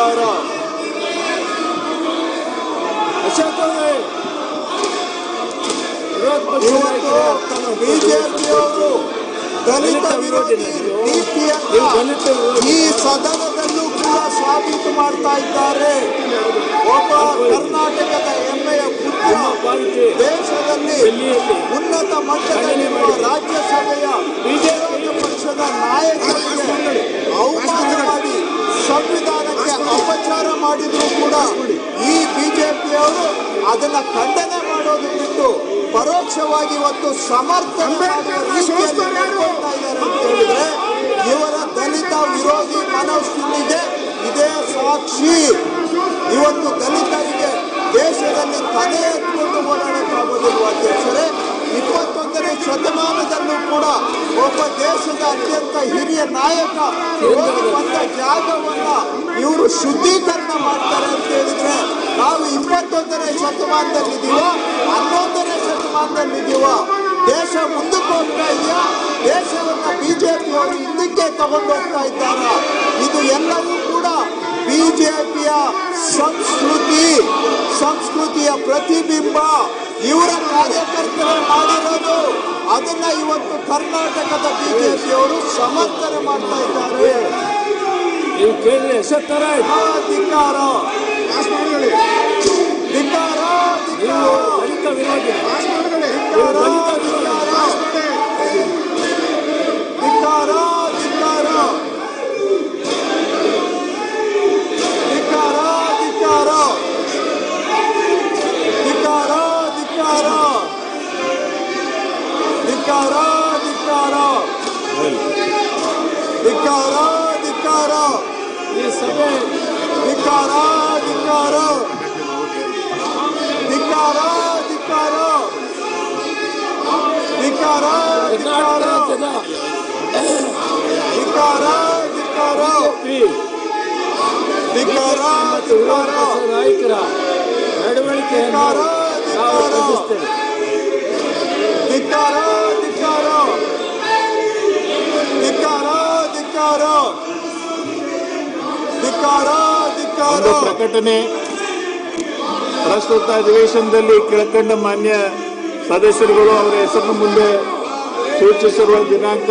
ಧಿಕ್ಕಾರ. ಬಿಜೆಪಿಯವರು ದಲಿತ ವಿರೋಧಿ ನೀತಿಯನ್ನು ಈ ಸದನದಲ್ಲೂ ಕೂಡ ಸಾಬೀತು ಮಾಡ್ತಾ ಇದ್ದಾರೆ. ಒಬ್ಬ ಕರ್ನಾಟಕದ ಹೆಮ್ಮೆಯ ಪುತ್ರ ದೇಶದಲ್ಲಿ ಉನ್ನತ ಮಟ್ಟದಲ್ಲಿರುವ ರಾಜ್ಯಸಭೆಯ ವಿರೋಧ ಪಕ್ಷದ ನಾಯಕರಿಗೆ ಅವಮಾನ ಮಾಡಿ ಸಂವಿಧಾನಕ್ಕೆ ಅಪಚಾರ ಮಾಡಿದ್ರು ಕೂಡ ಈ ಬಿಜೆಪಿಯವರು ಅದನ್ನ ಖಂಡನೆ ಮಾಡೋದು ಬಿಟ್ಟು ಪರೋಕ್ಷವಾಗಿ ಇವತ್ತು ಸಮರ್ಥನೆ ಮಾಡುವ ರೀತಿಯಲ್ಲಿ ನಡ್ಕೊಳ್ತಾ ಇದ್ದಾರೆ ಅಂತ ಹೇಳಿದ್ರೆ ಇವರ ದಲಿತ ವಿರೋಧಿ ಮನಸ್ಥಿತಿಗೆ ಇದೇ ಸಾಕ್ಷಿ. ಇವತ್ತು ದಲಿತರಿಗೆ ದೇಶದಲ್ಲಿ ತಲೆ ಎತ್ಕೊಂಡು ಓಡಾಡಕ್ಕಾಗೋದಿರುವ ಅಧ್ಯಕ್ಷರೇ, 21ನೇ ಶತಮಾನದಲ್ಲೂ ಕೂಡ ಒಬ್ಬ ದೇಶದ ಅತ್ಯಂತ ಹಿರಿಯ ನಾಯಕ ಹೋಗಿ ಬಂದ ಜಾಗವನ್ನ ಇವರು ಶುದ್ಧೀಕರಣ ಮಾಡ್ತಾರೆ ಅಂತ ಹೇಳಿದ್ರೆ ನಾವು 21ನೇ ಶತಮಾನದಲ್ಲಿದ್ದೀವೋ 11ನೇ ಶತಮಾನದಲ್ಲಿದ್ದೀವೋ? ದೇಶ ಮುಂದಕ್ಕೆ ಹೋಗ್ತಾ ಇದೆಯಾ? ದೇಶವನ್ನ ಬಿಜೆಪಿಯವರು ಹಿಂದಕ್ಕೆ ತಗೊಂಡು ಹೋಗ್ತಾ ಇದ್ದಾರ? ಇದು ಎಲ್ಲವೂ ಕೂಡ ಬಿಜೆಪಿಯ ಸಂಸ್ಕೃತಿಯ ಪ್ರತಿಬಿಂಬ. ಇವರ ಕಾರ್ಯಕರ್ತರು ಮಾಡಿರೋದು ಅದನ್ನ ಇವತ್ತು ಕರ್ನಾಟಕದ ಬಿಜೆಪಿಯವರು ಸಮರ್ಥನೆ ಮಾಡ್ತಾ ಇದ್ದಾರೆ. ಧಿಕ್ಕಾರ, ಧಿಕ್ಕಾರ, ದಲಿತ ವಿರೋಧಿ, ಧಿಕ್ಕಾರ, ಧಿಕ್ಕಾರ, ಧಿಕ್ಕಾರ, ಧಿಕ್ಕಾರ, ಧಿಕ್ಕಾರ, ಧಿಕ್ಕಾರ, ಧಿಕ್ಕಾರ, ಧಿಕ್ಕಾರ, ಧಿಕ್ಕಾರ, ಧಿಕ್ಕಾರ, ಧಿಕ್ಕಾರ, ಈ ಸಭೆ ಧಿಕ್ಕಾರ, ಧಿಕ್ಕಾರ, ಧಿಕ್ಕಾರ, ಧಿಕ್ಕಾರ, ಧಿಕ್ಕಾರ, ಧಿಕ್ಕಾರ, ಧಿಕ್ಕಾರ, ಧಿಕ್ಕಾರ, ಧಿಕ್ಕಾರ, ಧಿಕ್ಕಾರ, ನಾಯಕರ ನಡವಳಿಕೆ ಧಿಕ್ಕಾರ, ಧಿಕ್ಕಾರ, ಧಿಕ್ಕಾರ, ಧಿಕ್ಕಾರ, ಧಿಕ್ಕಾರ, ಧಿಕ್ಕಾರ, ಧಿಕ್ಕಾರ. ಪ್ರಕಟಣೆ ಪ್ರಸ್ತುತ ಅಧಿವೇಶನದಲ್ಲಿ ಕೆಳಕಂಡ ಮಾನ್ಯ ಸದಸ್ಯರುಗಳು ಅವರ ಹೆಸರನ್ನು ಮುಂದೆ ಸೂಚಿಸಿರುವ ದಿನಾಂಕ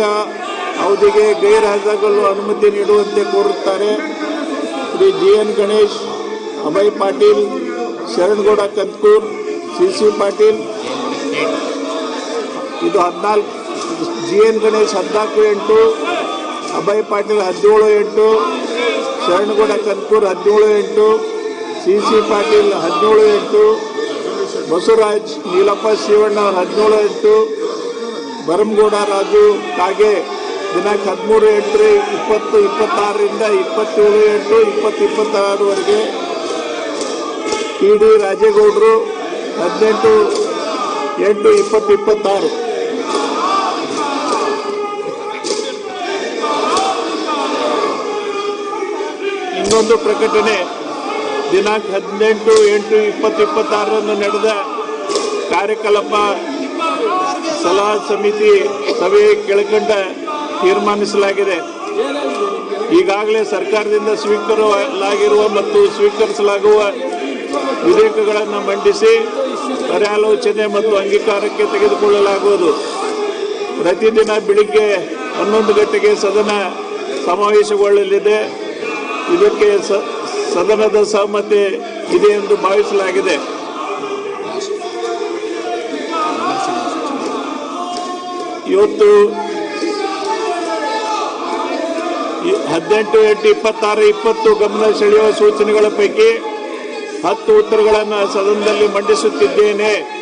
ಅವಧಿಗೆ ಗೈರ್ಹಾಜರಾಗಲು ಅನುಮತಿ ನೀಡುವಂತೆ ಕೋರುತ್ತಾರೆ. Shri GN Ganesh, Abhay Patil, Sharanagouda Kandakur, CC Patil. ಇದು 14. GN ಗಣೇಶ್ 14-8, ಅಭಯ್ ಪಾಟೀಲ್ 17-8, ಶರಣಗೌಡ ಕಂದಕೂರ್ 17-8, CC ಪಾಟೀಲ್ 17-8, ಬಸವರಾಜ್ ನೀಲಪ್ಪ ಶಿವಣ್ಣ 17-8, ಬರಮಗೌಡ ರಾಜು ಕಾಗೆ ದಿನಾಂಕ 13/8/2026ರಿಂದ 27/8/2026ವರೆಗೆ. TD ರಾಜೇಗೌಡರು 18/8/2026. ಇನ್ನೊಂದು ಪ್ರಕಟಣೆ ದಿನಾಂಕ 18/8/2026ರಂದು ನಡೆದ ಕಾರ್ಯಕಲಾಪ ಸಲಹಾ ಸಮಿತಿ ಸಭೆ ಕೆಳಕಂಡ ತೀರ್ಮಾನಿಸಲಾಗಿದೆ. ಈಗಾಗಲೇ ಸರ್ಕಾರದಿಂದ ಸ್ವೀಕರಿಸಲಾಗಿರುವ ಮತ್ತು ಸ್ವೀಕರಿಸಲಾಗುವ ವಿಧೇಯಕಗಳನ್ನು ಮಂಡಿಸಿ ಪರ್ಯಾಲೋಚನೆ ಮತ್ತು ಅಂಗೀಕಾರಕ್ಕೆ ತೆಗೆದುಕೊಳ್ಳಲಾಗುವುದು. ಪ್ರತಿದಿನ ಬೆಳಿಗ್ಗೆ 11 ಗಂಟೆಗೆ ಸದನ ಸಮಾವೇಶಗೊಳ್ಳಲಿದೆ. ಇದಕ್ಕೆ ಸದನದ ಸಹಮತಿ ಇದೆ ಎಂದು ಭಾವಿಸಲಾಗಿದೆ. ಇವತ್ತು 18/8/26-20 ಗಮನ ಸೆಳೆಯುವ ಸೂಚನೆಗಳ ಪೈಕಿ 10 ಉತ್ತರಗಳನ್ನು ಸದನದಲ್ಲಿ ಮಂಡಿಸುತ್ತಿದ್ದೇನೆ.